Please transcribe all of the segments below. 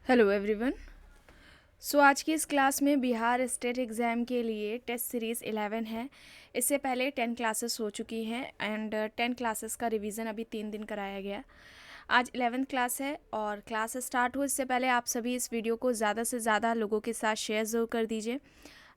Hello everyone. आज की इस क्लास में बिहार स्टेट एग्ज़ाम के लिए टेस्ट सीरीज़ 11 है। इससे पहले 10 क्लासेस हो चुकी हैं एंड 10 क्लासेस का रिवीजन अभी 3 दिन कराया गया। आज 11th क्लास है और क्लास स्टार्ट हो इससे पहले आप सभी इस वीडियो को ज़्यादा से ज़्यादा लोगों के साथ शेयर ज़रूर कर दीजिए।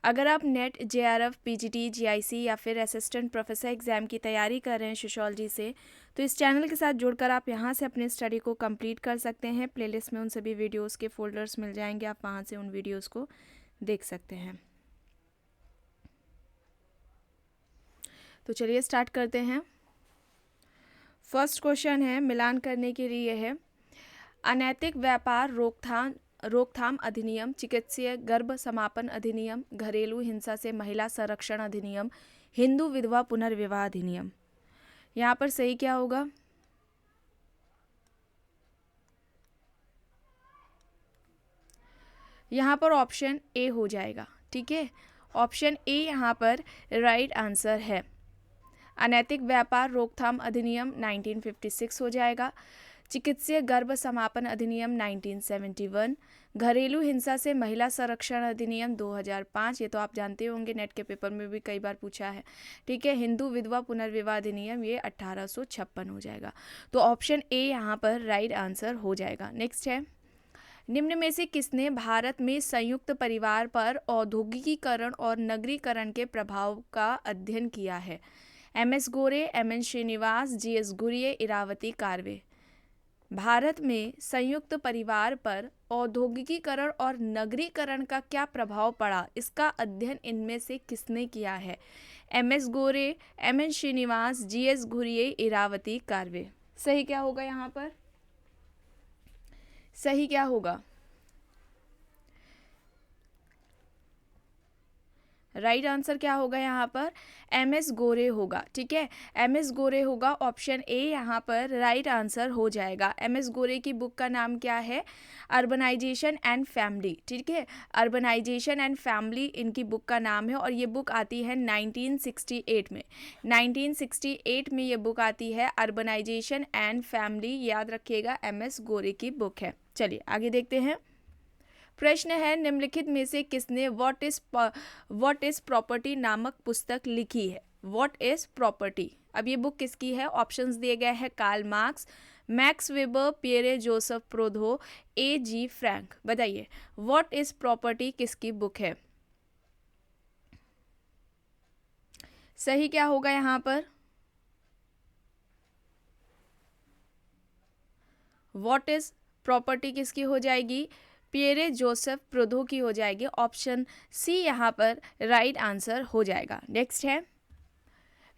अगर आप नेट JRF PGT GIC या फिर असिस्टेंट प्रोफेसर एग्ज़ाम की तैयारी कर रहे हैं सोशियोलॉजी से, तो इस चैनल के साथ जुड़कर आप यहाँ से अपने स्टडी को कंप्लीट कर सकते हैं। प्लेलिस्ट में उन सभी वीडियोस के फोल्डर्स मिल जाएंगे, आप वहाँ से उन वीडियोस को देख सकते हैं। तो चलिए स्टार्ट करते हैं। फर्स्ट क्वेश्चन है, मिलान करने के लिए है, अनैतिक व्यापार रोकथाम अधिनियम, चिकित्सीय गर्भ समापन अधिनियम, घरेलू हिंसा से महिला संरक्षण अधिनियम, हिंदू विधवा पुनर्विवाह अधिनियम। यहाँ पर सही क्या होगा? यहाँ पर ऑप्शन ए हो जाएगा। ठीक है, ऑप्शन ए यहाँ पर राइट आंसर है। अनैतिक व्यापार रोकथाम अधिनियम 1956 हो जाएगा, चिकित्सीय गर्भ समापन अधिनियम 1971, घरेलू हिंसा से महिला संरक्षण अधिनियम 2005, ये तो आप जानते होंगे, नेट के पेपर में भी कई बार पूछा है। ठीक है, हिंदू विधवा पुनर्विवाह अधिनियम ये 1856 हो जाएगा। तो ऑप्शन ए यहाँ पर राइट आंसर हो जाएगा। नेक्स्ट है, निम्न में से किसने भारत में संयुक्त परिवार पर औद्योगिकीकरण और नगरीकरण के प्रभाव का अध्ययन किया है? MS गोरे, MN श्रीनिवास, GS गुरिये, इरावती कार्वे। भारत में संयुक्त परिवार पर औद्योगिकीकरण और नगरीकरण का क्या प्रभाव पड़ा, इसका अध्ययन इनमें से किसने किया है? MS गोरे, MN श्रीनिवास, GS गुरिये, इरावती कार्वे। सही क्या होगा यहाँ पर? सही क्या होगा? राइट आंसर क्या होगा यहाँ पर? MS गोरे होगा। ठीक है, MS गोरे होगा। ऑप्शन ए यहाँ पर राइट आंसर हो जाएगा। MS गोरे की बुक का नाम क्या है? Urbanisation and family. ठीक है, अर्बनाइजेशन एंड फैमिली इनकी बुक का नाम है और ये बुक आती है 1968 में। 1968 में ये बुक आती है, अर्बनाइजेशन एंड फैमिली, याद रखिएगा, MS गोरे की बुक है। चलिए आगे देखते हैं। प्रश्न है, निम्नलिखित में से किसने व्हाट इज प्रॉपर्टी नामक पुस्तक लिखी है? व्हाट इज प्रॉपर्टी, अब ये बुक किसकी है? ऑप्शंस दिए गए हैं, Karl Marx, Max Weber, Pierre Joseph Proudhon, A.G. Frank. बताइए व्हाट इज प्रॉपर्टी किसकी बुक है? सही क्या होगा यहाँ पर? व्हाट इज प्रॉपर्टी किसकी हो जाएगी? पियरे जोसेफ प्रोधो की हो जाएगी। ऑप्शन सी यहाँ पर राइट आंसर हो जाएगा। नेक्स्ट है,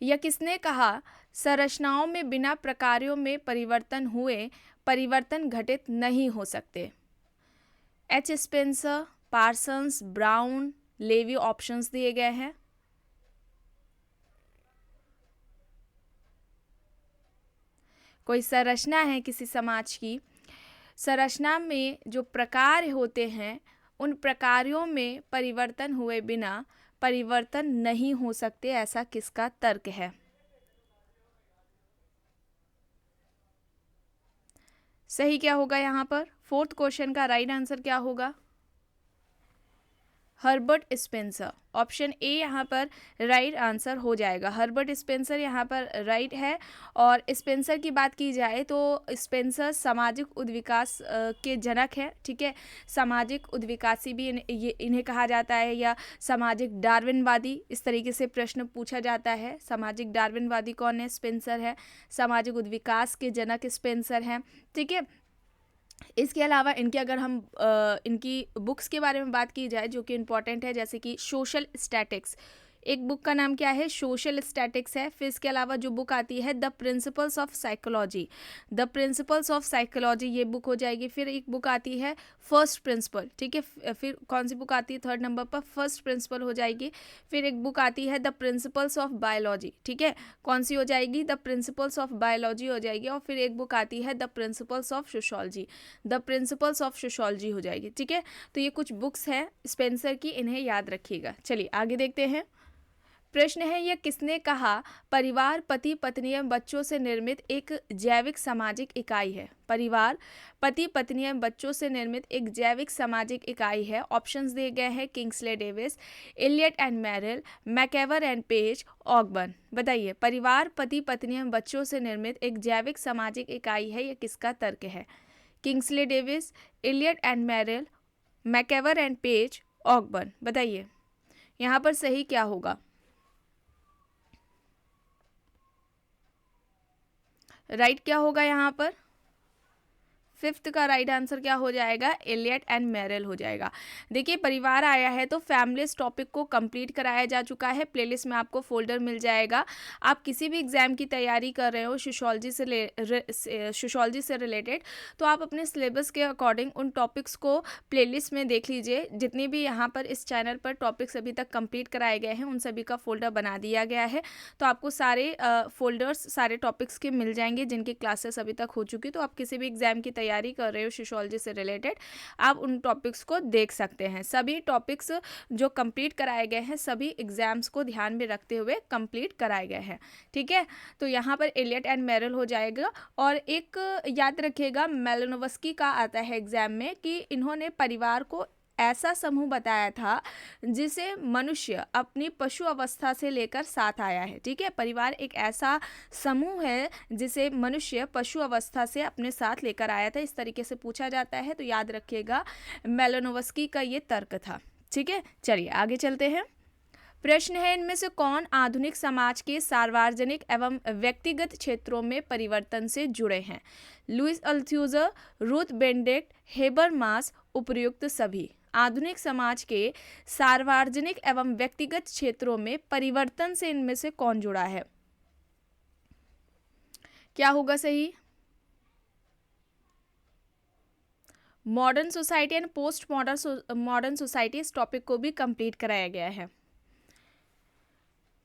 यह किसने कहा, संरचनाओं में बिना प्रकारों में परिवर्तन हुए परिवर्तन घटित नहीं हो सकते? H. Spencer, Parsons, Brown, Levi. Options दिए गए हैं। कोई संरचना है किसी समाज की, संरचना में जो प्रकार होते हैं उन प्रकारों में परिवर्तन हुए बिना परिवर्तन नहीं हो सकते, ऐसा किसका तर्क है? सही क्या होगा यहाँ पर? फोर्थ क्वेश्चन का राइट आंसर क्या होगा? Herbert Spencer. ऑप्शन ए यहाँ पर राइट आंसर हो जाएगा। हर्बर्ट स्पेंसर यहाँ पर राइट है। और स्पेंसर की बात की जाए तो स्पेंसर सामाजिक उद्विकास के जनक हैं। ठीक है, सामाजिक उद्विकासी भी इन्हें कहा जाता है, या सामाजिक डार्विनवादी, इस तरीके से प्रश्न पूछा जाता है। सामाजिक डार्विनवादी कौन है? स्पेंसर है। सामाजिक उद्विकास के जनक स्पेंसर हैं। ठीक है, इसके अलावा इनके अगर हम इनकी बुक्स के बारे में बात की जाए जो कि इम्पॉर्टेंट है, जैसे कि सोशल स्टैटिक्स, एक बुक का नाम क्या है? सोशल स्टैटिक्स है। फिर इसके अलावा जो बुक आती है the principles of psychology, the principles of psychology, ये बुक हो जाएगी। फिर एक बुक आती है फर्स्ट प्रिंसिपल। ठीक है, फिर कौन सी बुक आती है थर्ड नंबर पर? फर्स्ट प्रिंसिपल हो जाएगी। फिर एक बुक आती है द प्रिंसिपल्स ऑफ बायोलॉजी। ठीक है, कौन सी हो जाएगी? द प्रिंसिपल्स ऑफ बायोलॉजी हो जाएगी। और फिर एक बुक आती है the principles of sociology, the principles of sociology हो जाएगी। ठीक है, तो ये कुछ बुक्स हैं स्पेंसर की, इन्हें याद रखिएगा। चलिए आगे देखते हैं। प्रश्न है, यह किसने कहा परिवार पति पत्नी एवं बच्चों से निर्मित एक जैविक सामाजिक इकाई है? परिवार पति पत्नी एवं बच्चों से निर्मित एक जैविक सामाजिक इकाई है। ऑप्शंस दिए गए हैं Kingsley Davis, Elliott and Merrill, MacIver and Page, Ogburn. बताइए, परिवार पति पत्नी एवं बच्चों से निर्मित एक जैविक सामाजिक इकाई है, यह किसका तर्क है? Kingsley Davis, Elliott and Merrill, MacIver and Page, Ogburn. बताइए यहाँ पर सही क्या होगा? राइट क्या होगा यहाँ पर? फिफ्थ का राइट आंसर क्या हो जाएगा? इलियट एंड मैरिल हो जाएगा। देखिए, परिवार आया है तो फैमिलीज टॉपिक को कंप्लीट कराया जा चुका है। प्लेलिस्ट में आपको फोल्डर मिल जाएगा। आप किसी भी एग्जाम की तैयारी कर रहे हो सोशियोलॉजी से रिलेटेड, तो आप अपने सिलेबस के अकॉर्डिंग उन टॉपिक्स को प्लेलिस्ट में देख लीजिए। जितनी भी यहाँ पर इस चैनल पर टॉपिक्स अभी तक कंप्लीट कराए गए हैं उन सभी का फोल्डर बना दिया गया है। तो आपको सारे फोल्डर्स सारे टॉपिक्स के मिल जाएंगे जिनकी क्लासेस अभी तक हो चुकी। तो आप किसी भी एग्जाम की तैयारी कर रहे हो सोशियोलॉजी से रिलेटेड, आप उन टॉपिक्स को देख सकते हैं। सभी टॉपिक्स जो कंप्लीट कराए गए हैं सभी एग्जाम्स को ध्यान में रखते हुए कंप्लीट कराए गए हैं। ठीक है, तो यहाँ पर इलियट एंड मैरिल हो जाएगा। और एक याद रखिएगा, मेलानोव्स्की का आता है एग्जाम में कि इन्होंने परिवार को ऐसा समूह बताया था जिसे मनुष्य अपनी पशु अवस्था से लेकर साथ आया है। ठीक है, परिवार एक ऐसा समूह है जिसे मनुष्य पशु अवस्था से अपने साथ लेकर आया था। इस तरीके से पूछा जाता है, तो याद रखिएगा मेलानोव्स्की का ये तर्क था। ठीक है, चलिए आगे चलते हैं। प्रश्न है, इनमें से कौन आधुनिक समाज के सार्वजनिक एवं व्यक्तिगत क्षेत्रों में परिवर्तन से जुड़े हैं? लुईस अल्थ्यूजर, रूथ बेनेडिक्ट, हेबरमास, उपर्युक्त सभी। आधुनिक समाज के सार्वजनिक एवं व्यक्तिगत क्षेत्रों में परिवर्तन से इनमें से कौन जुड़ा है? क्या होगा सही? Modern society and post modern society, इस टॉपिक को भी कंप्लीट कराया गया है।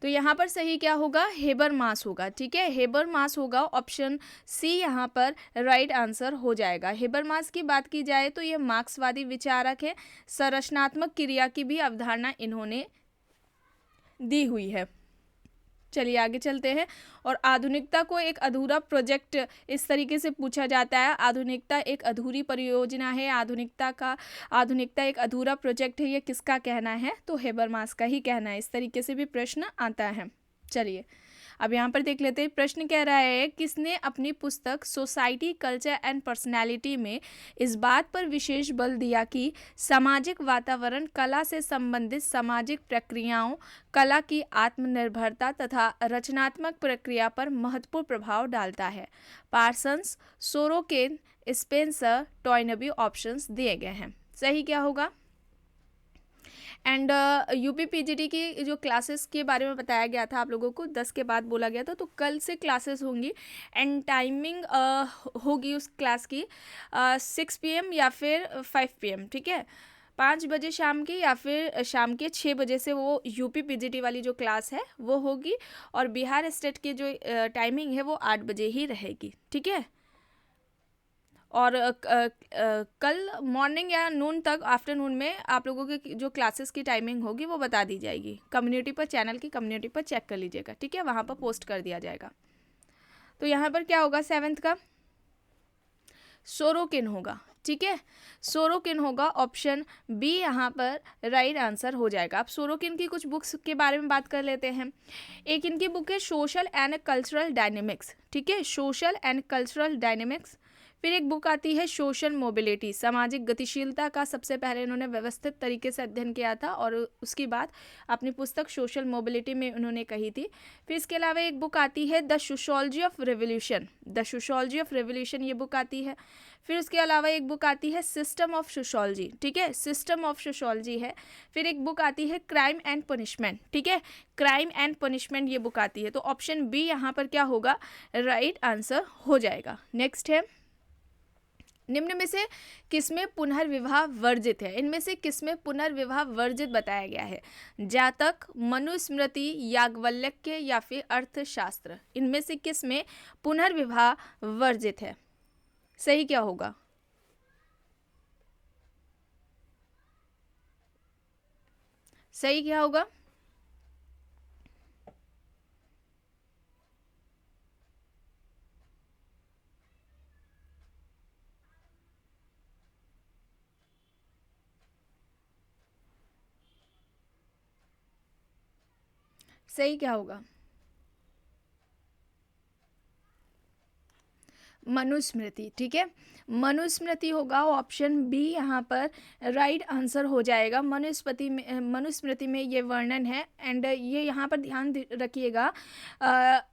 तो यहाँ पर सही क्या होगा? हेबरमास होगा। ठीक है, हेबरमास होगा। ऑप्शन सी यहाँ पर राइट आंसर हो जाएगा। हेबरमास की बात की जाए तो ये मार्क्सवादी विचारक है। संरचनात्मक क्रिया की भी अवधारणा इन्होंने दी हुई है। चलिए आगे चलते हैं। और आधुनिकता को एक अधूरा प्रोजेक्ट इस तरीके से पूछा जाता है। आधुनिकता एक अधूरी परियोजना है। आधुनिकता एक अधूरा प्रोजेक्ट है, ये किसका कहना है? तो हेबरमास का ही कहना है। इस तरीके से भी प्रश्न आता है। चलिए अब यहाँ पर देख लेते हैं। प्रश्न कह रहा है, किसने अपनी पुस्तक सोसाइटी कल्चर एंड पर्सनैलिटी में इस बात पर विशेष बल दिया कि सामाजिक वातावरण कला से संबंधित सामाजिक प्रक्रियाओं, कला की आत्मनिर्भरता तथा रचनात्मक प्रक्रिया पर महत्वपूर्ण प्रभाव डालता है? Parsons, Sorokin, Spencer, Toynbee. Options दिए गए हैं। सही क्या होगा? एंड यूपी पीजीटी की जो क्लासेस के बारे में बताया गया था आप लोगों को 10 के बाद बोला गया था, तो कल से क्लासेस होंगी। एंड टाइमिंग होगी उस क्लास की 6 PM या फिर 5 PM। ठीक है, 5 बजे शाम की या फिर शाम के 6 बजे से वो यूपी पीजीटी वाली जो क्लास है वो होगी। और बिहार स्टेट की जो टाइमिंग है वो 8 बजे ही रहेगी। ठीक है, और कल मॉर्निंग या नून तक, आफ्टरनून में आप लोगों की जो क्लासेस की टाइमिंग होगी वो बता दी जाएगी। कम्युनिटी पर, चैनल की कम्युनिटी पर चेक कर लीजिएगा। ठीक है, वहाँ पर पोस्ट कर दिया जाएगा। तो यहाँ पर क्या होगा? 7th का सोरोकिन होगा। ठीक है, सोरोकिन होगा। ऑप्शन बी यहाँ पर राइट आंसर हो जाएगा। अब सोरोकिन की कुछ बुक्स के बारे में बात कर लेते हैं। एक इनकी बुक है सोशल एंड कल्चरल डायनेमिक्स। ठीक है, सोशल एंड कल्चरल डायनेमिक्स। फिर एक बुक आती है सोशल मोबिलिटी, सामाजिक गतिशीलता का सबसे पहले इन्होंने व्यवस्थित तरीके से अध्ययन किया था और उसकी बात अपनी पुस्तक सोशल मोबिलिटी में उन्होंने कही थी। फिर इसके अलावा एक बुक आती है the sociology of revolution, the sociology of revolution ये बुक आती है। फिर उसके अलावा एक बुक आती है सिस्टम ऑफ सोशियोलॉजी। ठीक है, सिस्टम ऑफ सोशियोलॉजी है। फिर एक बुक आती है क्राइम एंड पनिशमेंट। ठीक है, क्राइम एंड पनिशमेंट ये बुक आती है। तो ऑप्शन बी यहाँ पर क्या होगा? राइट आंसर हो जाएगा। नेक्स्ट है, निम्न में से किसमें पुनर्विवाह वर्जित है? इनमें से किसमें पुनर्विवाह वर्जित बताया गया है? जातक, मनुस्मृति, याज्ञवल्क्य या फिर अर्थशास्त्र। इनमें से किसमें पुनर्विवाह वर्जित है? सही क्या होगा? सही क्या होगा? सही क्या होगा? मनुस्मृति। ठीक है, मनुस्मृति होगा ऑप्शन बी यहाँ पर राइट आंसर हो जाएगा। मनुस्मृति में ये वर्णन है। एंड ये यहाँ पर ध्यान रखिएगा,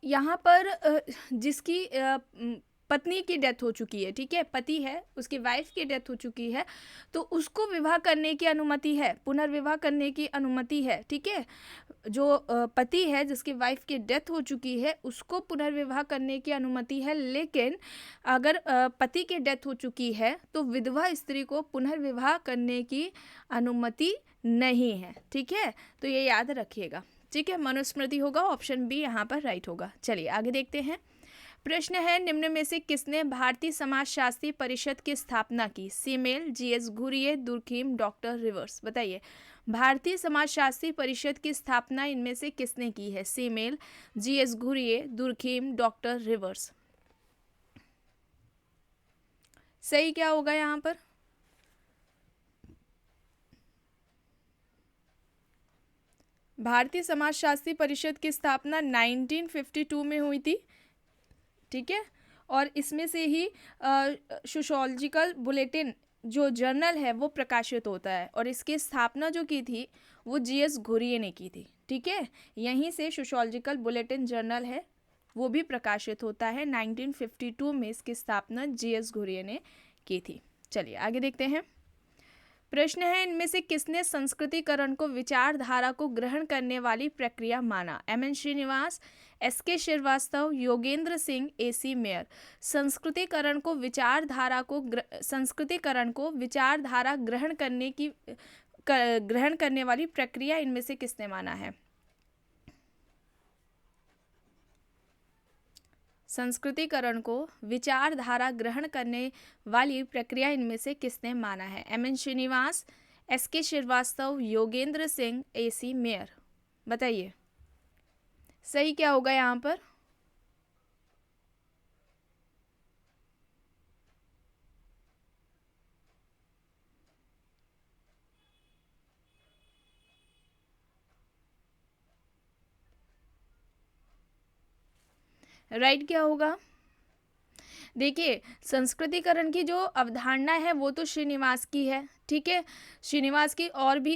यहाँ पर जिसकी पत्नी की डेथ हो चुकी है, ठीक है, पति है, उसकी वाइफ की डेथ हो चुकी है, तो उसको विवाह करने की अनुमति है, पुनर्विवाह करने की अनुमति है। ठीक है, जो पति है जिसकी वाइफ की डेथ हो चुकी है उसको पुनर्विवाह करने की अनुमति है, लेकिन अगर पति की डेथ हो चुकी है तो विधवा स्त्री को पुनर्विवाह करने की अनुमति नहीं है। ठीक है, तो ये याद रखिएगा। ठीक है, मनुस्मृति होगा, ऑप्शन बी यहाँ पर राइट होगा। चलिए आगे देखते हैं। प्रश्न है, निम्न में से किसने भारतीय समाजशास्त्री परिषद की स्थापना की? Simmel, GS Ghurye, Durkheim, doctor Rivers. बताइए, भारतीय समाजशास्त्री परिषद की स्थापना इनमें से किसने की है? Simmel, GS Ghurye, Durkheim, doctor Rivers. सही क्या होगा यहाँ पर? भारतीय समाजशास्त्री परिषद की स्थापना 1952 में हुई थी। ठीक है, और इसमें से ही सोशियोलॉजिकल बुलेटिन जो जर्नल है वो प्रकाशित होता है, और इसकी स्थापना जो की थी वो जीएस घुरिये ने की थी। ठीक है, यहीं से सोशियोलॉजिकल बुलेटिन जर्नल है वो भी प्रकाशित होता है। 1952 में इसकी स्थापना जीएस घुरिये ने की थी। चलिए आगे देखते हैं। प्रश्न है, इनमें से किसने संस्कृतिकरण को विचारधारा को ग्रहण करने वाली प्रक्रिया माना? MN Srinivas, SK Srivastava, Yogendra Singh, AC Mayer. संस्कृतिकरण को विचारधारा ग्रहण करने वाली प्रक्रिया इनमें से किसने माना है? संस्कृतिकरण को विचारधारा ग्रहण करने वाली प्रक्रिया इनमें से किसने माना है? MN Srinivas, SK Srivastava, Yogendra Singh, AC Mayer. बताइए, सही क्या होगा यहाँ पर? राइट क्या होगा? देखिए, संस्कृतिकरण की जो अवधारणा है वो तो श्रीनिवास की है। ठीक है, श्रीनिवास की और भी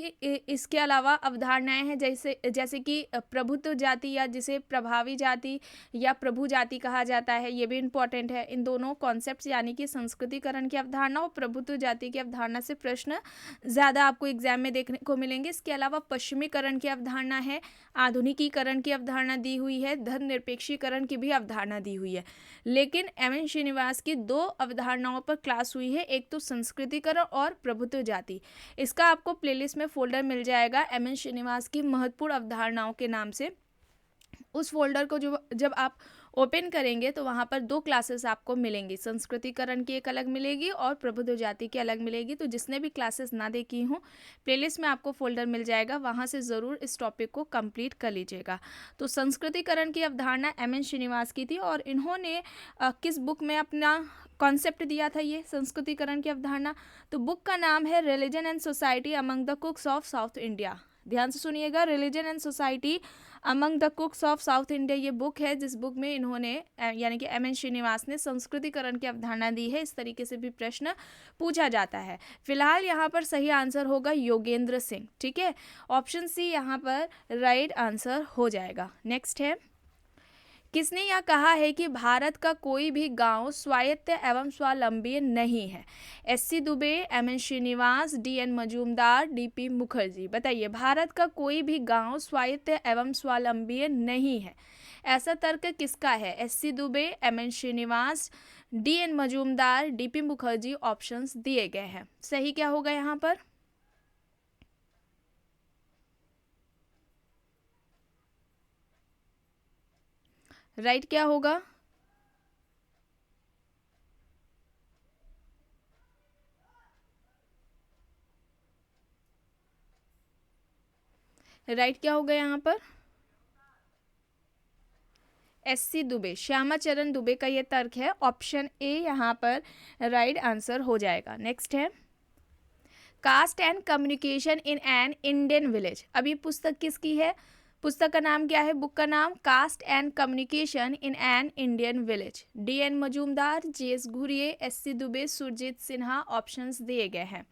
इसके अलावा अवधारणाएं हैं, जैसे कि प्रभुत्व जाति या जिसे प्रभावी जाति या प्रभु जाति कहा जाता है, ये भी इम्पॉर्टेंट है। इन दोनों कॉन्सेप्ट्स यानी कि संस्कृतिकरण की अवधारणा और प्रभुत्व जाति की अवधारणा से प्रश्न ज़्यादा आपको एग्जाम में देखने को मिलेंगे। इसके अलावा पश्चिमीकरण की अवधारणा है, आधुनिकीकरण की अवधारणा दी हुई है, धर्मनिरपेक्षीकरण की भी अवधारणा दी हुई है। लेकिन एमएन श्रीनिवास की दो अवधारणाओं पर क्लास हुई है, एक तो संस्कृतिकरण और प्रभुत्व जाति। इसका आपको प्लेलिस्ट में फोल्डर मिल जाएगा एमएन श्रीनिवास की महत्वपूर्ण अवधारणाओं के नाम से। उस फोल्डर को जब आप ओपन करेंगे तो वहाँ पर दो क्लासेस आपको मिलेंगी, संस्कृतिकरण की एक अलग मिलेगी और प्रबुद्ध जाति की अलग मिलेगी। तो जिसने भी क्लासेस ना देखी हों, प्लेलिस्ट में आपको फोल्डर मिल जाएगा, वहाँ से ज़रूर इस टॉपिक को कंप्लीट कर लीजिएगा। तो संस्कृतिकरण की अवधारणा एमएन श्रीनिवास की थी, और इन्होंने किस बुक में अपना कॉन्सेप्ट दिया था ये संस्कृतिकरण की अवधारणा? तो बुक का नाम है religion and society among the कुक्स of south India. ध्यान से सुनिएगा, religion and society among the कुक्स of south India ये बुक है, जिस बुक में इन्होंने यानी कि एमएन श्रीनिवास ने संस्कृतिकरण की अवधारणा दी है। इस तरीके से भी प्रश्न पूछा जाता है। फिलहाल यहाँ पर सही आंसर होगा योगेंद्र सिंह। ठीक है, ऑप्शन सी यहाँ पर राइट आंसर हो जाएगा। नेक्स्ट है, किसने यह कहा है कि भारत का कोई भी गांव स्वायत्त एवं स्वावलंबी नहीं है? SC Dube, MN Srinivas, DN Majumdar, DP Mukherjee. बताइए, भारत का कोई भी गांव स्वायत्त एवं स्वावलंबी नहीं है, ऐसा तर्क किसका है? SC Dube, MN Srinivas, DN Majumdar, DP Mukherjee. Options दिए गए हैं। सही क्या होगा यहाँ पर? राइट क्या होगा? राइट क्या होगा यहाँ पर? एससी दुबे, श्यामाचरण दुबे का ये तर्क है। ऑप्शन ए यहाँ पर राइट आंसर हो जाएगा। नेक्स्ट है, caste and communication in an Indian village. अब ये पुस्तक किसकी है? पुस्तक का नाम क्या है? बुक का नाम caste and communication in an Indian village. DN. Majumdar, GS. Ghurye, SC. Dube, Surajit Sinha options दिए गए हैं।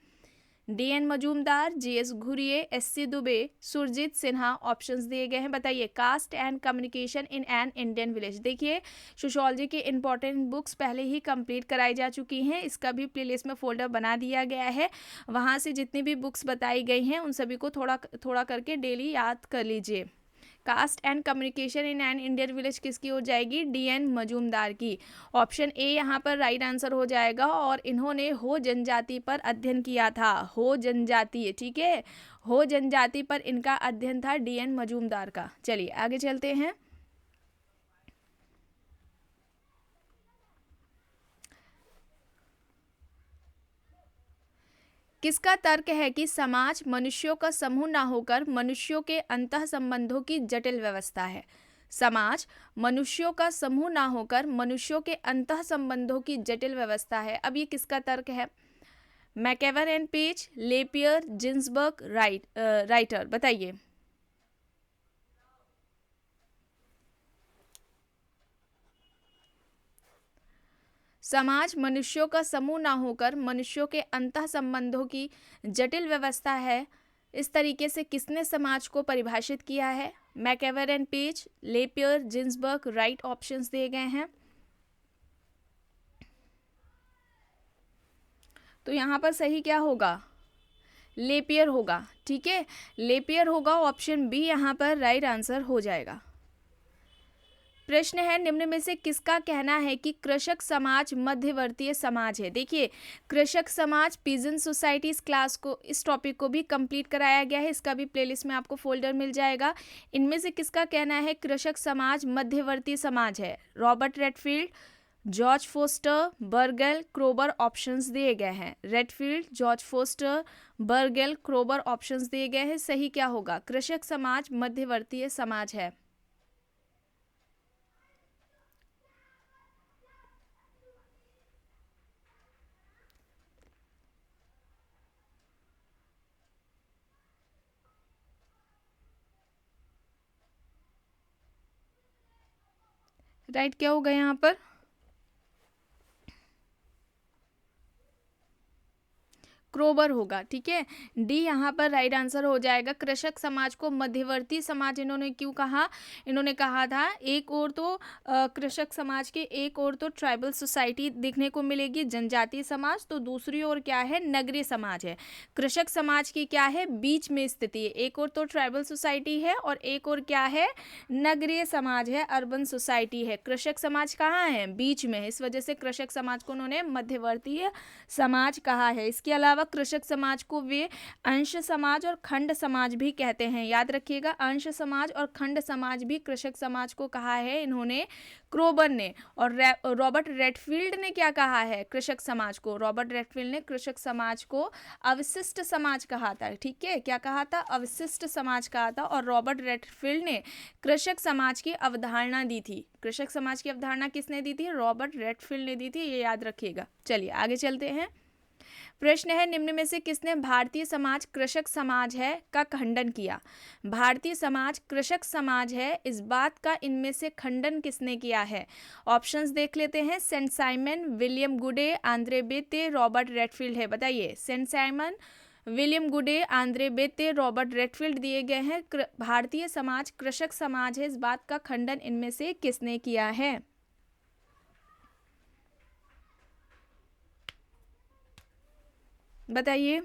DN. Majumdar, GS. Ghurye, SC. Dube, Surajit Sinha options दिए गए हैं। बताइए, caste and communication in an Indian village. देखिए, सोशियोलॉजी के इंपॉर्टेंट बुक्स पहले ही कंप्लीट कराई जा चुकी हैं, इसका भी प्लेलिस्ट में फोल्डर बना दिया गया है। वहाँ से जितनी भी बुक्स बताई गई हैं उन सभी को थोड़ा थोड़ा करके डेली याद कर लीजिए। Caste and communication in an Indian village किसकी हो जाएगी? डी.एन. मजूमदार की। ऑप्शन ए यहाँ पर राइट आंसर हो जाएगा। और इन्होंने हो जनजाति पर अध्ययन किया था। हो जनजाति, ठीक है, हो जनजाति पर इनका अध्ययन था डी.एन. मजूमदार का। चलिए आगे चलते हैं। किसका तर्क है कि समाज मनुष्यों का समूह ना होकर मनुष्यों के अंतः संबंधों की जटिल व्यवस्था है? समाज मनुष्यों का समूह ना होकर मनुष्यों के अंतः संबंधों की जटिल व्यवस्था है। अब ये किसका तर्क है? MacIver and Page, LaPiere, Ginsberg, Reuter. बताइए। समाज मनुष्यों का समूह ना होकर मनुष्यों के अंतः संबंधों की जटिल व्यवस्था है, इस तरीके से किसने समाज को परिभाषित किया है? MacIver and Page, LaPiere, Ginsberg, Wright options दिए गए हैं। तो यहाँ पर सही क्या होगा? लेपियर होगा, ठीक है, लेपियर होगा। ऑप्शन बी यहाँ पर राइट आंसर हो जाएगा। प्रश्न है, निम्न में से किसका कहना है कि कृषक समाज मध्यवर्तीय समाज है? देखिए, कृषक समाज, पीजन सोसाइटी, इस क्लास को, इस टॉपिक को भी कंप्लीट कराया गया है, इसका भी प्लेलिस्ट में आपको फोल्डर मिल जाएगा। इनमें से किसका कहना है कृषक समाज मध्यवर्ती समाज है? Robert Redfield, George Foster, Bergel, Kroeber options दिए गए हैं। Redfield, George Foster, Bergel, Kroeber options दिए गए हैं। सही क्या होगा? कृषक समाज मध्यवर्तीय समाज है। राइट क्या होगा यहाँ पर? क्रोबर होगा, ठीक है, डी यहाँ पर राइट आंसर हो जाएगा। कृषक समाज को मध्यवर्ती समाज इन्होंने क्यों कहा? इन्होंने कहा था एक और तो कृषक समाज के एक और तो ट्राइबल सोसाइटी देखने को मिलेगी, जनजातीय समाज, तो दूसरी ओर क्या है? नगरीय समाज है। कृषक समाज की क्या है? बीच में स्थिति है। एक और तो ट्राइबल सोसाइटी है और एक और क्या है? नगरीय समाज है, अर्बन सोसाइटी है। कृषक समाज कहाँ है? बीच में है, इस वजह से कृषक समाज को उन्होंने मध्यवर्तीय समाज कहा है। इसके अलावा कृषक समाज को वे अंश समाज और खंड समाज भी कहते हैं। याद रखिएगा, अंश समाज और खंड समाज भी कृषक समाज को कहा है इन्होंने, क्रोबर ने। और रॉबर्ट रेडफील्ड ने क्या कहा है कृषक समाज को? रॉबर्ट रेडफील्ड ने कृषक समाज को अवशिष्ट समाज कहा था, ठीक है, क्या कहा था? अवशिष्ट समाज कहा था। और रॉबर्ट रेडफील्ड ने कृषक समाज की अवधारणा दी थी। कृषक समाज की अवधारणा किसने दी थी? रॉबर्ट रेडफील्ड ने दी थी, ये याद रखिएगा। चलिए आगे चलते हैं। प्रश्न है, निम्न में से किसने भारतीय समाज कृषक समाज है का खंडन किया? भारतीय समाज कृषक समाज है, इस बात का इनमें से खंडन किसने किया है? ऑप्शंस देख लेते हैं। सेंट साइमन, विलियम गुडे, आंद्रे बेते, रॉबर्ट रेडफील्ड है। बताइए, सेंट साइमन, विलियम गुडे, आंद्रे बेते, रॉबर्ट रेडफील्ड दिए गए हैं। भारतीय समाज कृषक समाज है, इस बात का खंडन इनमें से किसने किया है? बताइए।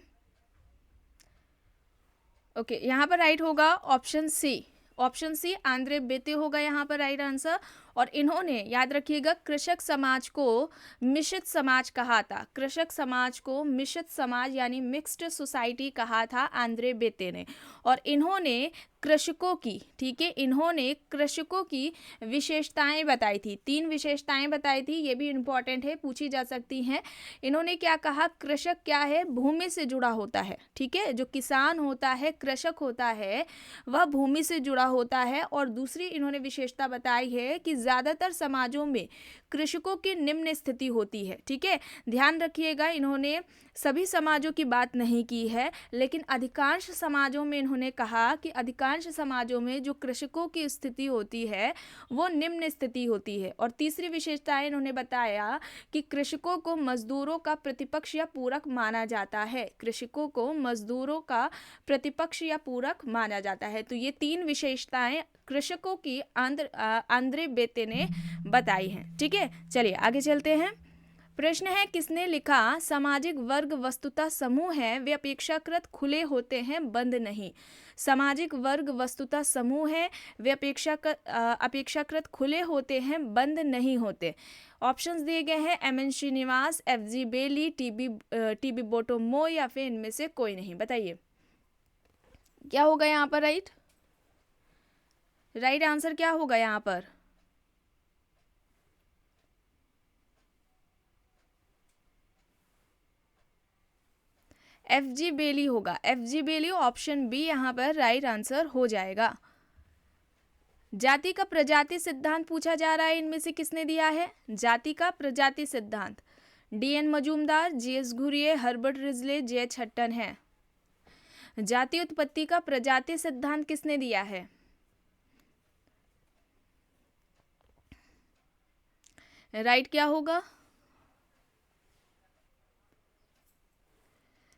ओके, यहाँ पर राइट होगा option C. Option C Andre Beteille होगा यहाँ पर राइट आंसर। और इन्होंने, याद रखिएगा, कृषक समाज को मिश्रित समाज कहा था। कृषक समाज को मिश्रित समाज यानी मिक्स्ड सोसाइटी कहा था आंद्रे बेते ने। और इन्होंने कृषकों की, ठीक है, इन्होंने कृषकों की विशेषताएं बताई थी। 3 विशेषताएं बताई थी, ये भी इंपॉर्टेंट है, पूछी जा सकती हैं। इन्होंने क्या कहा? कृषक क्या है? भूमि से जुड़ा होता है, ठीक है, जो किसान होता है, कृषक होता है, वह भूमि से जुड़ा होता है। और दूसरी इन्होंने विशेषता बताई है कि ज़्यादातर समाजों में कृषकों की निम्न स्थिति होती है। ठीक है, ध्यान रखिएगा, इन्होंने सभी समाजों की बात नहीं की है, लेकिन अधिकांश समाजों में इन्होंने कहा कि अधिकांश समाजों में जो कृषकों की स्थिति होती है वो निम्न स्थिति होती है। और तीसरी विशेषताएं इन्होंने बताया कि कृषकों को मजदूरों का प्रतिपक्ष या पूरक माना जाता है। कृषकों को मजदूरों का प्रतिपक्ष या पूरक माना जाता है। तो ये 3 विशेषताएं कृषकों की आंद्रे बेते ने बताई हैं। ठीक है, चलिए आगे चलते हैं। प्रश्न है, किसने लिखा सामाजिक वर्ग वस्तुतः समूह है, वे अपेक्षाकृत खुले होते हैं, बंद नहीं। सामाजिक वर्ग वस्तुतः समूह है, वे अपेक्षाकृत खुले होते हैं, बंद नहीं होते। ऑप्शंस दिए गए हैं, एम.एन. श्रीनिवास, एफ.जी. बेली, टी.बी. बोटोमो या फिर इनमें से कोई नहीं। बताइए क्या होगा यहाँ पर राइट आंसर क्या होगा यहाँ पर? एफ.जी. बेली होगा। एफ.जी. बेली, ऑप्शन बी यहाँ पर राइट आंसर हो जाएगा। जाति का प्रजाति सिद्धांत पूछा जा रहा है, इनमें से किसने दिया है जाति का प्रजाति सिद्धांत? DN. Majumdar, GS. Ghurye, Herbert Risley, JH. Hutton है। जाति उत्पत्ति का प्रजाति सिद्धांत किसने दिया है? राइट क्या होगा?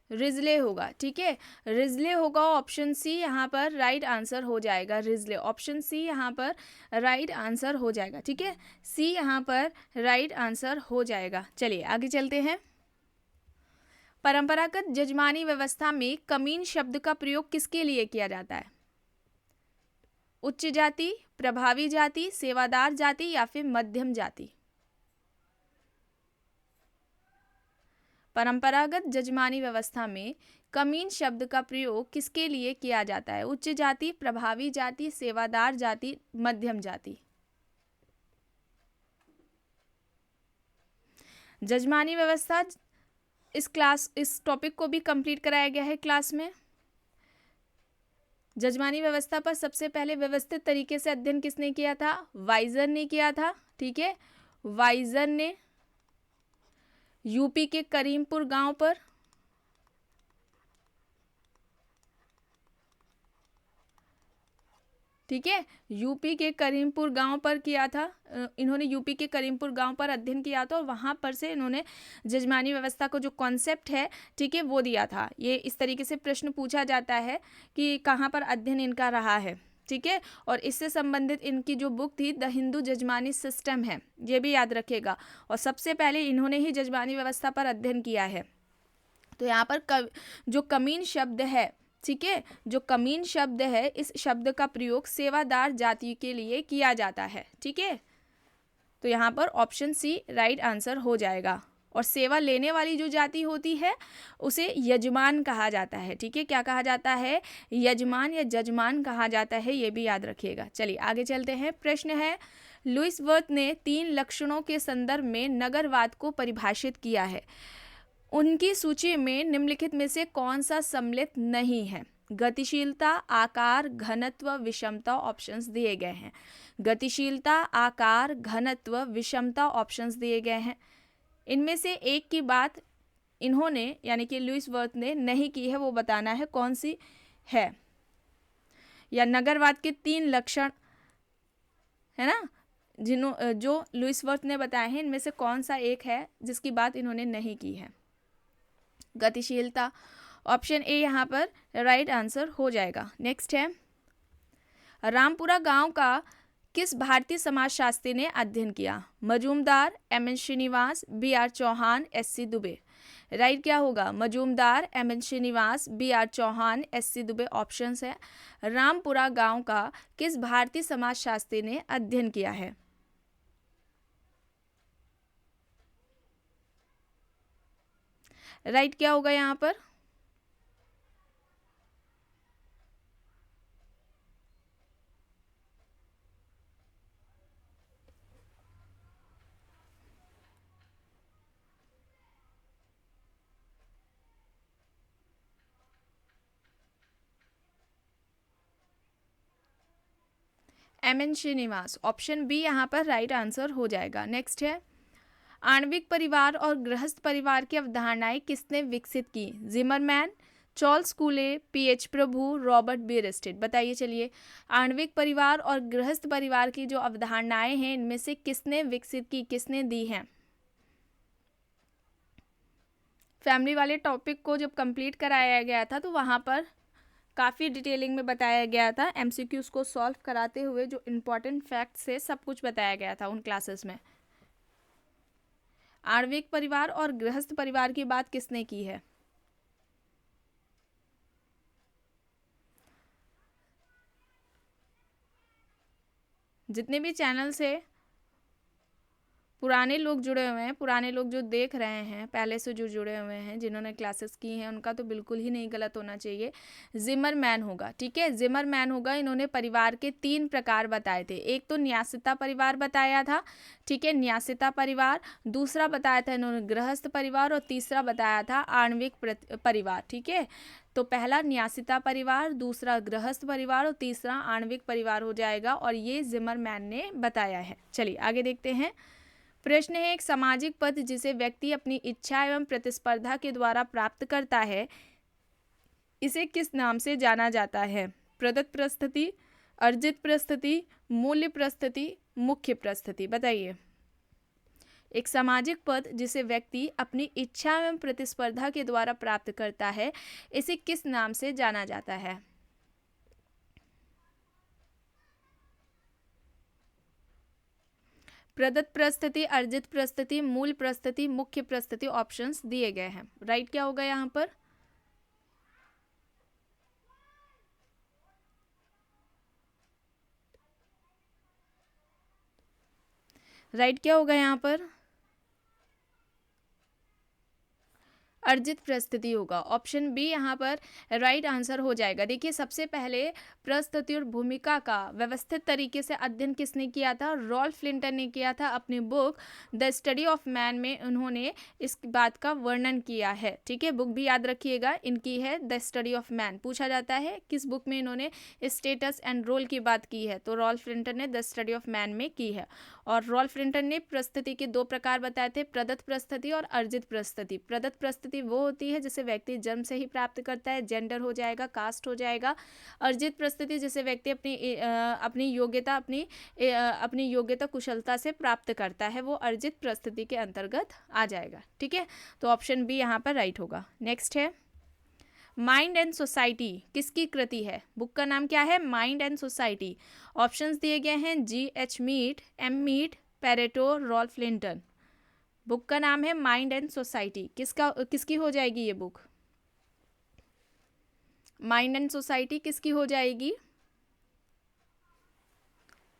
रिजले होगा। ठीक है, रिजले होगा, ऑप्शन सी यहाँ पर राइट आंसर हो जाएगा। रिजले, ऑप्शन सी यहाँ पर राइट आंसर हो जाएगा। ठीक है, सी यहाँ पर राइट आंसर हो जाएगा। चलिए आगे चलते हैं। परंपरागत जजमानी व्यवस्था में कमीन शब्द का प्रयोग किसके लिए किया जाता है? उच्च जाति, प्रभावी जाति, सेवादार जाति या फिर मध्यम जाति? परंपरागत जजमानी व्यवस्था में कमीन शब्द का प्रयोग किसके लिए किया जाता है? उच्च जाति, प्रभावी जाति, सेवादार जाति, मध्यम जाति? जजमानी व्यवस्था, इस टॉपिक को भी कंप्लीट कराया गया है क्लास में। जजमानी व्यवस्था पर सबसे पहले व्यवस्थित तरीके से अध्ययन किसने किया था? वाइजर ने किया था। ठीक है, वाइजर ने यूपी के करीमपुर गांव पर ठीक है, यूपी के करीमपुर गांव पर किया था। इन्होंने यूपी के करीमपुर गांव पर अध्ययन किया था और वहां पर से इन्होंने जजमानी व्यवस्था को जो कॉन्सेप्ट है, ठीक है, वो दिया था। ये इस तरीके से प्रश्न पूछा जाता है कि कहाँ पर अध्ययन इनका रहा है। ठीक है, और इससे संबंधित इनकी जो बुक थी द हिंदू जजमानी सिस्टम है, ये भी याद रखेगा। और सबसे पहले इन्होंने ही जजमानी व्यवस्था पर अध्ययन किया है। तो यहाँ पर जो कमीन शब्द है, ठीक है, जो कमीन शब्द है, इस शब्द का प्रयोग सेवादार जाति के लिए किया जाता है। ठीक है, तो यहाँ पर ऑप्शन सी राइट आंसर हो जाएगा। और सेवा लेने वाली जो जाति होती है उसे यजमान कहा जाता है। ठीक है, क्या कहा जाता है? यजमान या जजमान कहा जाता है, ये भी याद रखिएगा। चलिए आगे चलते हैं। प्रश्न है, लुईस वर्थ ने 3 लक्षणों के संदर्भ में नगरवाद को परिभाषित किया है। उनकी सूची में निम्नलिखित में से कौन सा सम्मिलित नहीं है? गतिशीलता, आकार, घनत्व, विषमता, ऑप्शंस दिए गए हैं। गतिशीलता, आकार, घनत्व, विषमता, ऑप्शंस दिए गए हैं। इनमें से एक की बात इन्होंने यानी कि लुईस वर्थ ने नहीं की है, वो बताना है कौन सी है। या नगरवाद के 3 लक्षण है ना, जो लुईस वर्थ ने बताए हैं, इनमें से कौन सा एक है जिसकी बात इन्होंने नहीं की है? गतिशीलता, ऑप्शन ए यहाँ पर राइट आंसर हो जाएगा। नेक्स्ट है, रामपुरा गांव का किस भारतीय समाजशास्त्री ने अध्ययन किया? Majumdar, MN. Srinivas, BR. Chauhan, SC. Dube? Right क्या होगा? Majumdar, MN. Srinivas, BR. Chauhan, SC. Dube options है। रामपुरा गांव का किस भारतीय समाजशास्त्री ने अध्ययन किया है? राइट क्या होगा यहाँ पर? एम.एन. श्रीनिवास, ऑप्शन बी यहाँ पर राइट आंसर हो जाएगा। नेक्स्ट है, आणविक परिवार और गृहस्थ परिवार की अवधारणाएं किसने विकसित की? जिमरमैन, चार्ल्स कूले, पीएच प्रभु, रॉबर्ट बीयरस्टेड। बताइए चलिए, आणविक परिवार और गृहस्थ परिवार की जो अवधारणाएं हैं इनमें से किसने विकसित की, किसने दी हैं? फैमिली वाले टॉपिक को जब कंप्लीट कराया गया था तो वहाँ पर काफ़ी डिटेलिंग में बताया गया था, एमसीक्यूज को सॉल्व कराते हुए जो इम्पोर्टेंट फैक्ट्स से सब कुछ बताया गया था उन क्लासेस में। आणविक परिवार और गृहस्थ परिवार की बात किसने की है? जितने भी चैनल से पुराने लोग जुड़े हुए हैं, पुराने लोग जो देख रहे हैं, पहले से जो जुड़े हुए हैं, जिन्होंने क्लासेस की हैं, उनका तो बिल्कुल ही नहीं गलत होना चाहिए। जिमरमैन होगा, ठीक है, जिमरमैन होगा। इन्होंने परिवार के 3 प्रकार बताए थे। एक तो न्यासिता परिवार बताया था, ठीक है, न्यासिता परिवार। दूसरा बताया था इन्होंने गृहस्थ परिवार, और तीसरा बताया था आणविक परिवार, ठीक है। तो पहला न्यासिता परिवार, दूसरा गृहस्थ परिवार और तीसरा आणविक परिवार हो जाएगा, और ये जिमरमैन ने बताया है। चलिए आगे देखते हैं। प्रश्न है, एक सामाजिक पद जिसे व्यक्ति अपनी इच्छा एवं प्रतिस्पर्धा के द्वारा प्राप्त करता है, इसे किस नाम से जाना जाता है? प्रदत्त परिस्थिति, अर्जित परिस्थिति, मूल्य परिस्थिति, मुख्य परिस्थिति। बताइए, एक सामाजिक पद जिसे व्यक्ति अपनी इच्छा एवं प्रतिस्पर्धा के द्वारा प्राप्त करता है, इसे किस नाम से जाना जाता है? प्रदत्त परिस्थिति, अर्जित परिस्थिति, मूल परिस्थिति, मुख्य परिस्थिति ऑप्शंस दिए गए हैं। राइट क्या होगा यहाँ पर? राइट क्या होगा यहाँ पर? अर्जित परिस्थिति होगा, ऑप्शन बी यहाँ पर राइट आंसर हो जाएगा। देखिए, सबसे पहले परिस्थिति और भूमिका का व्यवस्थित तरीके से अध्ययन किसने किया था? रॉल्फ लिंटन ने किया था। अपनी book the study of man में उन्होंने इस बात का वर्णन किया है, ठीक है। बुक भी याद रखिएगा, इनकी है द स्टडी ऑफ मैन। पूछा जाता है किस बुक में इन्होंने स्टेटस एंड रोल की बात की है, तो रॉल्फ लिंटन ने द स्टडी ऑफ मैन में की है। और रॉल्फ लिंटन ने परिस्थिति के 2 प्रकार बताए थे, प्रदत्त परिस्थिति और अर्जित परिस्थिति। प्रदत्त परिस्थिति वो होती है जिसे व्यक्ति जन्म से ही प्राप्त करता है, जेंडर हो जाएगा, कास्ट हो जाएगा। अर्जित परिस्थिति जिसे व्यक्ति अपनी योग्यता कुशलता से प्राप्त करता है, वो अर्जित परिस्थिति के अंतर्गत आ जाएगा, ठीक है। तो ऑप्शन बी यहाँ पर राइट होगा। नेक्स्ट है, माइंड एंड सोसाइटी किसकी कृति है? बुक का नाम क्या है? Mind and society. ऑप्शंस दिए गए हैं, G.H. Mead, M. Mead, Pareto, Ralph Linton. Book का नाम है माइंड एंड सोसाइटी। किसकी हो जाएगी ये बुक? माइंड एंड सोसाइटी किसकी हो जाएगी?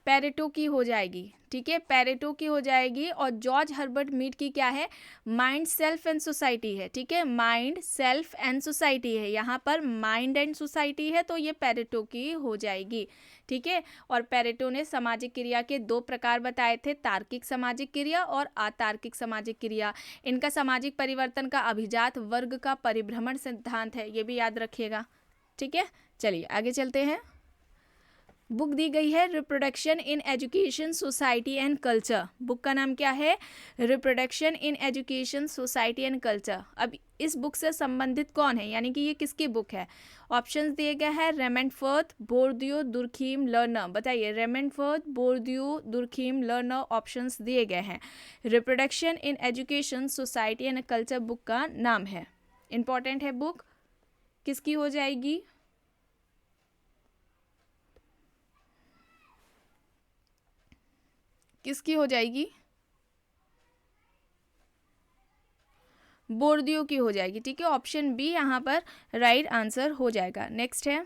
पेरेटो की हो जाएगी, ठीक है, पेरेटो की हो जाएगी। और जॉर्ज हर्बर्ट मीड की क्या है? माइंड, सेल्फ एंड सोसाइटी है, ठीक है, माइंड, सेल्फ एंड सोसाइटी है। यहाँ पर माइंड एंड सोसाइटी है तो ये पेरेटो की हो जाएगी, ठीक है। और पेरेटो ने सामाजिक क्रिया के 2 प्रकार बताए थे, तार्किक सामाजिक क्रिया और अतार्किक सामाजिक क्रिया। इनका सामाजिक परिवर्तन का अभिजात वर्ग का परिभ्रमण सिद्धांत है, ये भी याद रखिएगा, ठीक है। चलिए आगे चलते हैं। बुक दी गई है reproduction in education society and culture. Book का नाम क्या है? Reproduction in education society and culture. अब इस बुक से संबंधित कौन है, यानी कि ये किसकी बुक है? ऑप्शंस दिए गए हैं, रेमेंडफर्थ, बोर्दियो, दुर्खीम, लर्नर। बताइए, रेमेंडफर्थ, बोर्दियो, दुर्खीम, लर्नर ऑप्शंस दिए गए हैं। Reproduction in education society and culture book का नाम है, इंपॉर्टेंट है बुक। किसकी हो जाएगी? किसकी हो जाएगी? बोर्दियो की हो जाएगी, ठीक है। ऑप्शन बी यहाँ पर राइट आंसर हो जाएगा। नेक्स्ट है,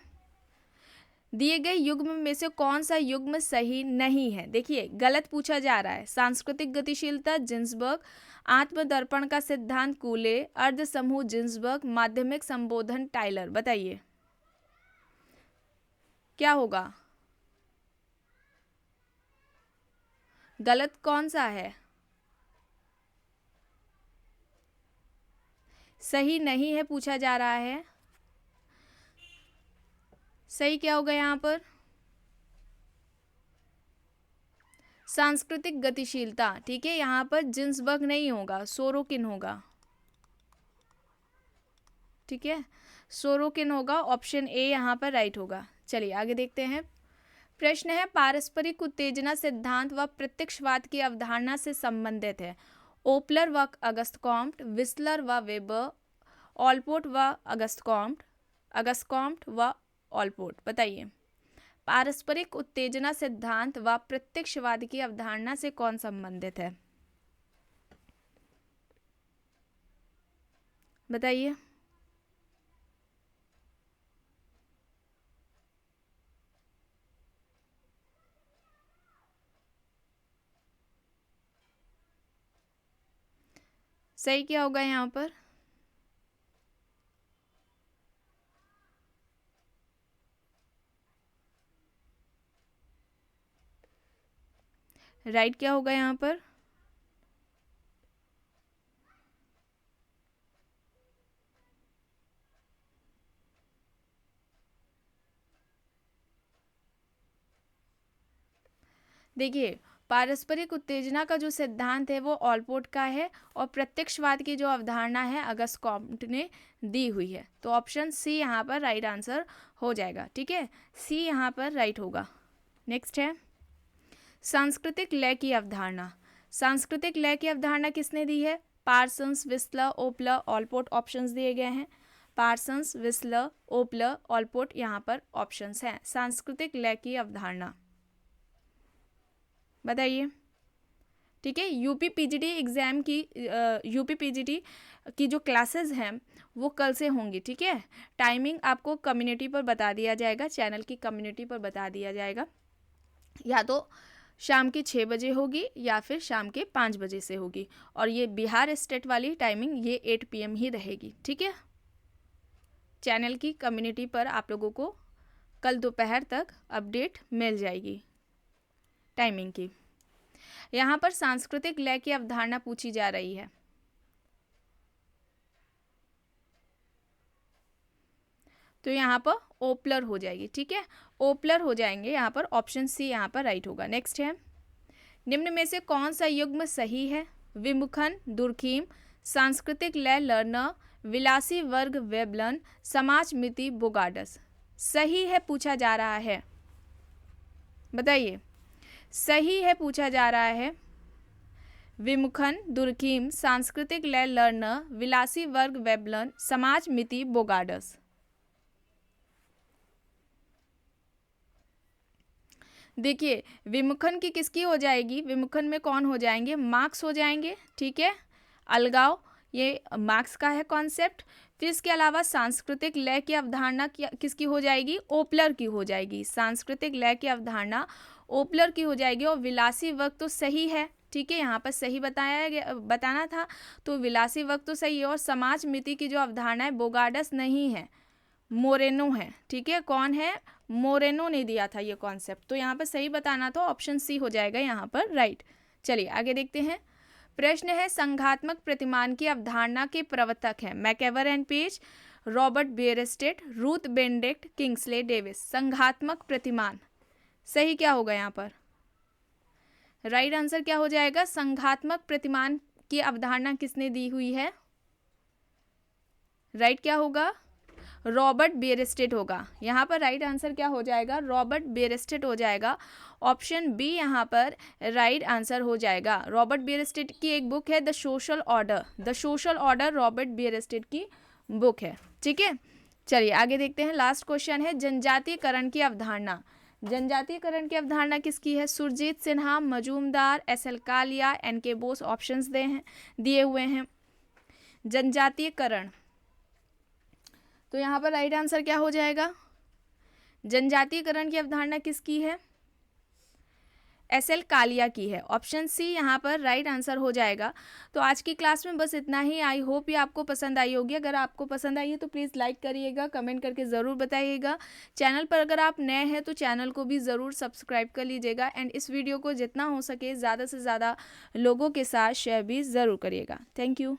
दिए गए युग्म में से कौन सा युग्म सही नहीं है? देखिए, गलत पूछा जा रहा है। सांस्कृतिक गतिशीलता जिन्सबर्ग, आत्मदर्पण का सिद्धांत कूले, अर्ध समूह जिन्सबर्ग, माध्यमिक संबोधन टाइलर। बताइए क्या होगा? गलत कौन सा है? सही नहीं है पूछा जा रहा है। सही क्या होगा यहाँ पर? सांस्कृतिक गतिशीलता, ठीक है, यहाँ पर जिन्सबर्ग नहीं होगा, सोरोकिन होगा, ठीक है, सोरोकिन होगा। ऑप्शन ए यहाँ पर राइट होगा। चलिए आगे देखते हैं। प्रश्न है, पारस्परिक उत्तेजना सिद्धांत व प्रत्यक्षवाद की अवधारणा से संबंधित है। ओपलर व अगस्टकॉम्ट, विस्लर व वेबर, ऑलपोर्ट व अगस्टकॉम्ट व ऑलपोर्ट। बताइए, पारस्परिक उत्तेजना सिद्धांत व प्रत्यक्षवाद की अवधारणा से कौन संबंधित है? बताइए। सही क्या होगा यहाँ पर? राइट क्या होगा यहाँ पर? देखिए, पारस्परिक उत्तेजना का जो सिद्धांत है वो ऑलपोर्ट का है और प्रत्यक्षवाद की जो अवधारणा है अगस्टकॉम्ट ने दी हुई है। तो ऑप्शन सी यहाँ पर राइट आंसर हो जाएगा, ठीक है, सी यहाँ पर राइट होगा। नेक्स्ट है सांस्कृतिक लय की अवधारणा। सांस्कृतिक लय की अवधारणा किसने दी है? पार्सन्स, विस्लर, ओपलर, ऑलपोर्ट ऑप्शंस दिए गए हैं। पार्सन्स, विस्लर, ओपलर, ऑलपोर्ट यहाँ पर ऑप्शंस हैं सांस्कृतिक लय की अवधारणा। बताइए, ठीक है। यूपी पीजीटी एग्ज़ाम की यूपी पीजीटी की जो क्लासेस हैं वो कल से होंगी, ठीक है। टाइमिंग आपको कम्युनिटी पर बता दिया जाएगा, चैनल की कम्युनिटी पर बता दिया जाएगा। या तो शाम के 6 बजे होगी या फिर शाम के 5 बजे से होगी। और ये बिहार स्टेट वाली टाइमिंग ये 8 PM ही रहेगी, ठीक है। चैनल की कम्युनिटी पर आप लोगों को कल दोपहर तक अपडेट मिल जाएगी टाइमिंग की। यहाँ पर सांस्कृतिक लय की अवधारणा पूछी जा रही है। तो यहाँ पर ओपलर हो जाएगी, ठीक है, ओपलर हो जाएंगे यहाँ पर। ऑप्शन सी यहाँ पर राइट होगा। नेक्स्ट है, निम्न में से कौन सा युग्म सही है? विमुखन, दुर्खीम, सांस्कृतिक लय लर्नर, विलासी वर्ग वेबलन, समाज मिति बोगाडस। सही है पूछा जा रहा है, बताइए। सही है पूछा जा रहा है। विमुखन, दुर्खीम, सांस्कृतिक लय लर्नर, विलासी वर्ग वेबलन, समाज मिति बोगाडस। देखिए, विमुखन की किसकी हो जाएगी? विमुखन में कौन हो जाएंगे? मार्क्स हो जाएंगे, ठीक है, अलगाव, ये मार्क्स का है कॉन्सेप्ट। फिर इसके अलावा सांस्कृतिक लय की अवधारणा किसकी हो जाएगी? ओपलर की हो जाएगी। सांस्कृतिक लय की अवधारणा ओपलर की हो जाएगी। और विलासी वर्ग तो सही है, ठीक है, यहाँ पर सही बताना था, तो विलासी वर्ग तो सही है। और समाज मिति की जो अवधारणा है बोगाडस नहीं है, मोरेनो है, ठीक है। कौन है? मोरेनो ने दिया था ये कॉन्सेप्ट, तो यहाँ पर सही बताना था। ऑप्शन सी हो जाएगा यहाँ पर राइट। चलिए आगे देखते हैं। प्रश्न है, संघात्मक प्रतिमान की अवधारणा के प्रवर्तक हैं MacIver and Page, Robert Bierstedt, Ruth Benedict, Kingsley Davis. संघात्मक प्रतिमान सही क्या होगा यहाँ पर? राइट आंसर क्या हो जाएगा? संघात्मक प्रतिमान की अवधारणा किसने दी हुई है? राइट क्या होगा? रॉबर्ट बियरस्टेट होगा। यहाँ पर राइट आंसर क्या हो जाएगा? रॉबर्ट बियरस्टेट हो जाएगा। ऑप्शन बी यहाँ पर राइट आंसर हो जाएगा। रॉबर्ट बियरस्टेट की एक बुक है द सोशल ऑर्डर, रॉबर्ट बियरस्टेट की बुक है, ठीक है। चलिए आगे देखते हैं। लास्ट क्वेश्चन है, जनजातीयकरण की अवधारणा। जनजातीयकरण की अवधारणा किसकी है? Surajit Sinha, Majumdar, SL Kalia, NK Bose options दिए हुए हैं। जनजातीयकरण, तो यहाँ पर राइट आंसर क्या हो जाएगा? जनजातीयकरण की अवधारणा किसकी है? SL कालिया की है। ऑप्शन सी यहाँ पर राइट आंसर हो जाएगा। तो आज की क्लास में बस इतना ही। आई होप ये आपको पसंद आई होगी। अगर आपको पसंद आई है तो प्लीज़ लाइक करिएगा, कमेंट करके ज़रूर बताइएगा। चैनल पर अगर आप नए हैं तो चैनल को भी ज़रूर सब्सक्राइब कर लीजिएगा। एंड इस वीडियो को जितना हो सके ज़्यादा से ज़्यादा लोगों के साथ शेयर भी ज़रूर करिएगा। Thank you.